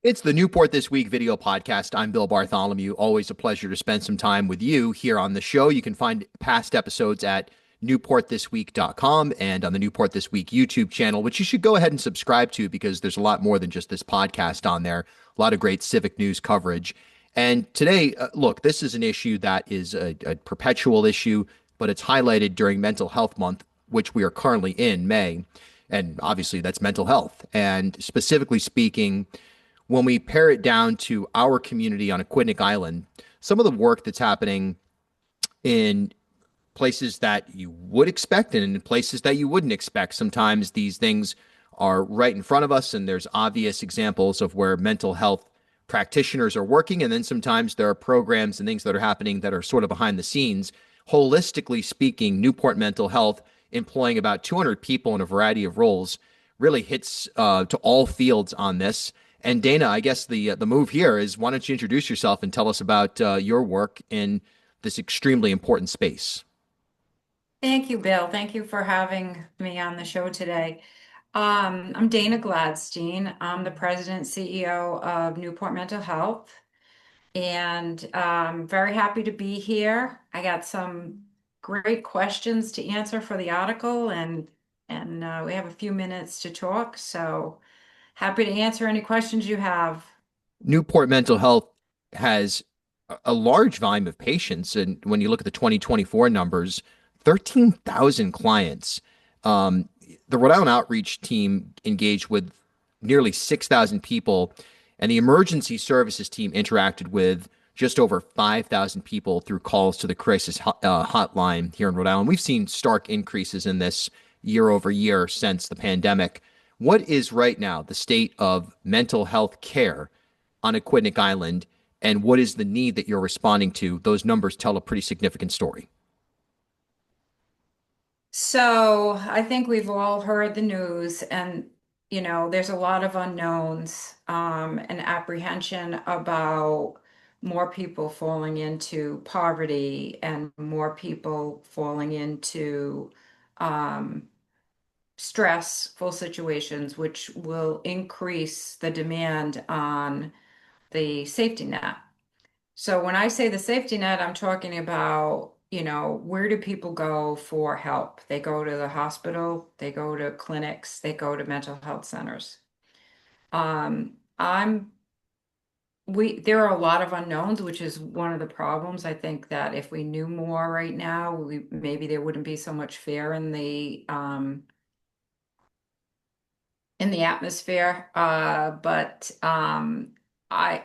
It's the Newport This Week video podcast. I'm Bill Bartholomew. Always a pleasure to spend some time with you here on the show. You can find past episodes at newportthisweek.com and on the Newport This Week YouTube channel, which you should go ahead and subscribe to because there's a lot more than just this podcast on there. A lot of great civic news coverage. And today, look, this is an issue that is a perpetual issue, but it's highlighted during Mental Health Month, which we are currently in May. And obviously, that's mental health. And specifically speaking, when we pare it down to our community on Aquidneck Island, some of the work that's happening in places that you would expect and in places that you wouldn't expect. Sometimes these things are right in front of us, and there's obvious examples of where mental health practitioners are working. And then sometimes there are programs and things that are happening that are sort of behind the scenes. Holistically speaking, Newport Mental Health, employing about 200 people in a variety of roles, really hits to all fields on this. And Dayna, I guess the move here is why don't you introduce yourself and tell us about your work in this extremely important space? Thank you, Bill. Thank you for having me on the show today. I'm Dayna Gladstein. I'm the president CEO of Newport Mental Health, and very happy to be here. I got some great questions to answer for the article, and we have a few minutes to talk. So happy to answer any questions you have. Newport Mental Health has a large volume of patients. And when you look at the 2024 numbers, 13,000 clients. Um, the Rhode Island outreach team engaged with nearly 6,000 people, and the emergency services team interacted with just over 5,000 people through calls to the crisis hotline here in Rhode Island. We've seen stark increases in this year over year since the pandemic. What is right now the state of mental health care on Aquidneck Island, and what is the need that you're responding to? Those numbers tell a pretty significant story. So I think we've all heard the news, and there's a lot of unknowns and apprehension about more people falling into poverty and more people falling into um, stressful situations, which will increase the demand on the safety net. So when I say the safety net, I'm talking about, where do people go for help? They go to the hospital, they go to clinics, they go to mental health centers. I'm there are a lot of unknowns, which is one of the problems. I think that if we knew more right now, we maybe there wouldn't be so much fear in the atmosphere. But I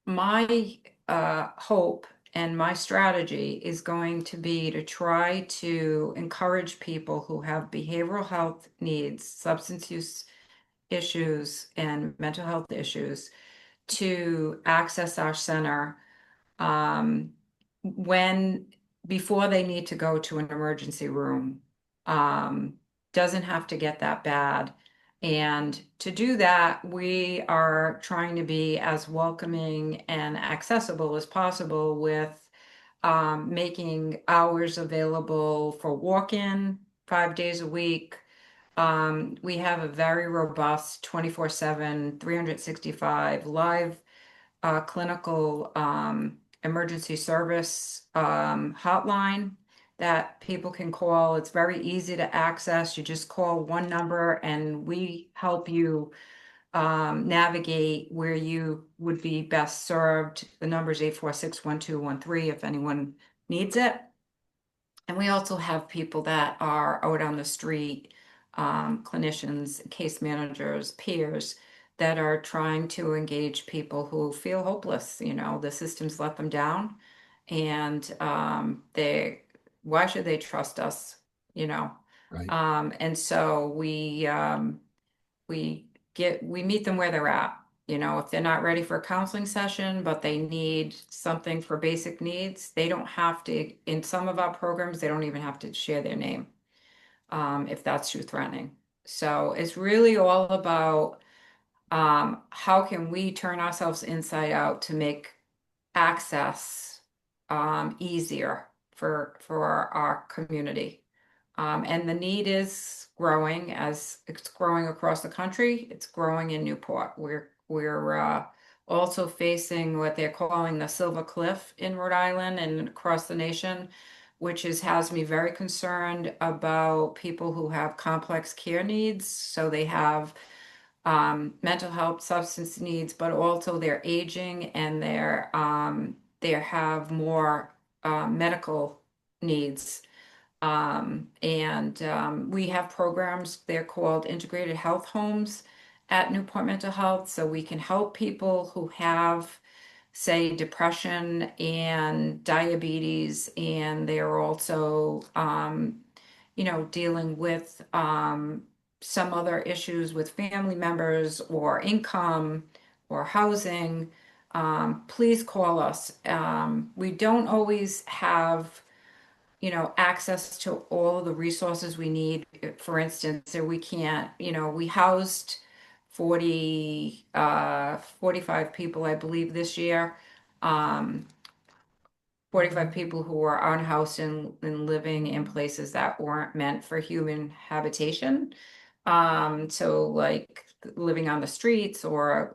my hope and my strategy is going to be to try to encourage people who have behavioral health needs, substance use issues, and mental health issues to access our center um, when before they need to go to an emergency room. Um, doesn't have to get that bad. And to do that, we are trying to be as welcoming and accessible as possible with making hours available for walk-in 5 days a week. We have a very robust 24/7, 365 live clinical emergency service hotline that people can call. It's very easy to access. You just call one number and we help you navigate where you would be best served. The number is 846-1213 if anyone needs it. And we also have people that are out on the street, clinicians, case managers, peers that are trying to engage people who feel hopeless. The system's let them down, and why should they trust us? You know, Right. and so we meet them where they're at. If they're not ready for a counseling session, but they need something for basic needs, they don't have to, in some of our programs, they don't even have to share their name, if that's too threatening. So it's really all about how can we turn ourselves inside out to make access easier for our community. And the need is growing as it's growing across the country. It's growing in Newport. We're also facing what they're calling the Silver Cliff in Rhode Island and across the nation, which has me very concerned about people who have complex care needs. So they have mental health, substance needs, but also they're aging and they have more medical needs. And we have programs, they're called integrated health homes at Newport Mental Health. So we can help people who have, say, depression and diabetes, and they're also, dealing with some other issues with family members or income or housing. Please call us. We don't always have access to all of the resources we need. For instance, so we can't, we housed 45 people, I believe, this year. Um, 45 people who were unhoused and living in places that weren't meant for human habitation. So like living on the streets or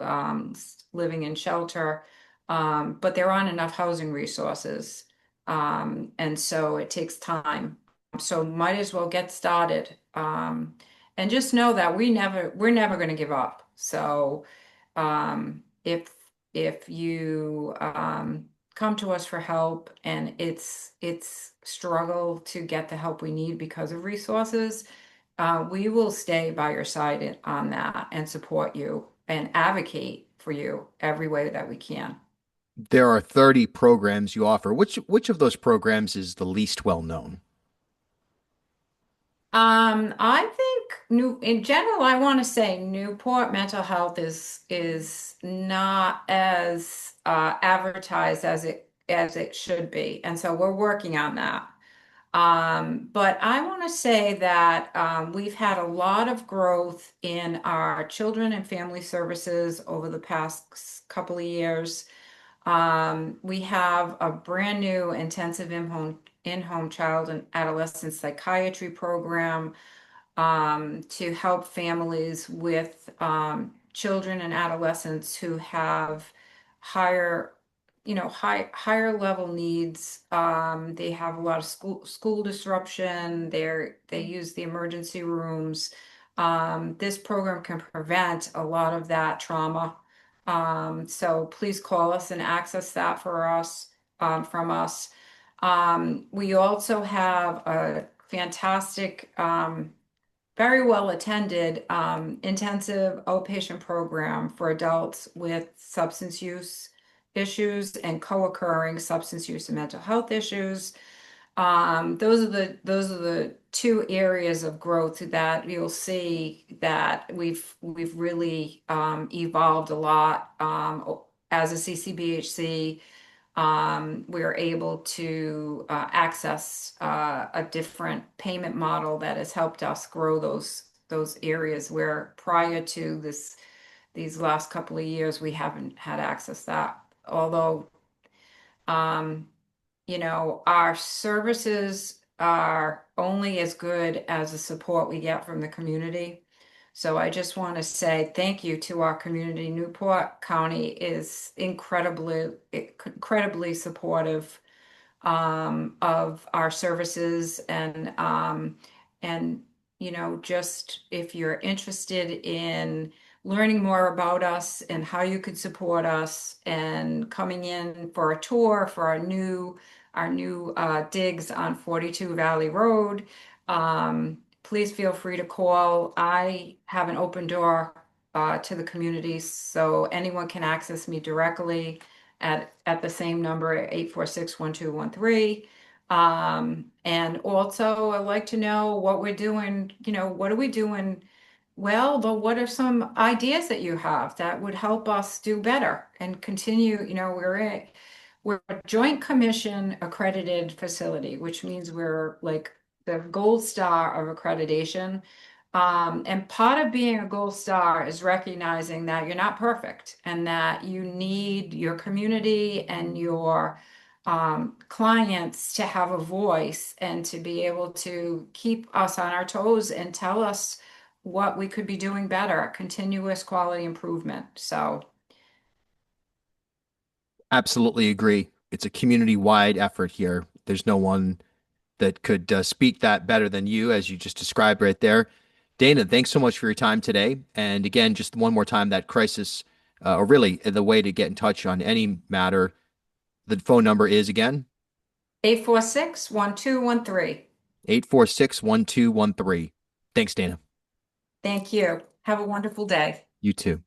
living in shelter. But there aren't enough housing resources. And so it takes time. So might as well get started. And just know that we're never going to give up. So if you come to us for help and it's struggle to get the help we need because of resources, we will stay by your side on that and support you and advocate for you every way that we can. There are 30 programs you offer. Which of those programs is the least well known? I think in general, I want to say Newport mental health is not as advertised as it should be, and so we're working on that. But I want to say that we've had a lot of growth in our children and family services over the past couple of years. We have a brand new intensive in-home child and adolescent psychiatry program to help families with children and adolescents who have higher, higher level needs. They have a lot of school disruption. They use the emergency rooms. This program can prevent a lot of that trauma. So please call us and access that for us from us. We also have a fantastic very well attended intensive outpatient program for adults with substance use issues and co-occurring substance use and mental health issues. Those are the two areas of growth that you'll see that we've really evolved a lot as a CCBHC. We're able to access a different payment model that has helped us grow those areas where prior to these last couple of years we haven't had access to that. Although um, our services are only as good as the support we get from the community. So I just want to say thank you to our community. Newport County is incredibly supportive of our services and just if you're interested in learning more about us and how you could support us and coming in for a tour for our new digs on 42 Valley Road, please feel free to call. I have an open door to the community, so anyone can access me directly at the same number at 846-1213. And also I'd like to know what we're doing, what are we doing well, but what are some ideas that you have that would help us do better and continue, we're a joint commission accredited facility, which means we're like the gold star of accreditation. And part of being a gold star is recognizing that you're not perfect and that you need your community and your clients to have a voice and to be able to keep us on our toes and tell us what we could be doing better, continuous quality improvement. So Absolutely agree. It's a community-wide effort here. There's no one that could speak that better than you, as you just described right there. Dayna, thanks so much for your time today. And again, just one more time, that crisis, or really the way to get in touch on any matter, the phone number is again 846-1213. 846-1213. Thanks, Dayna. Thank you. Have a wonderful day. You too.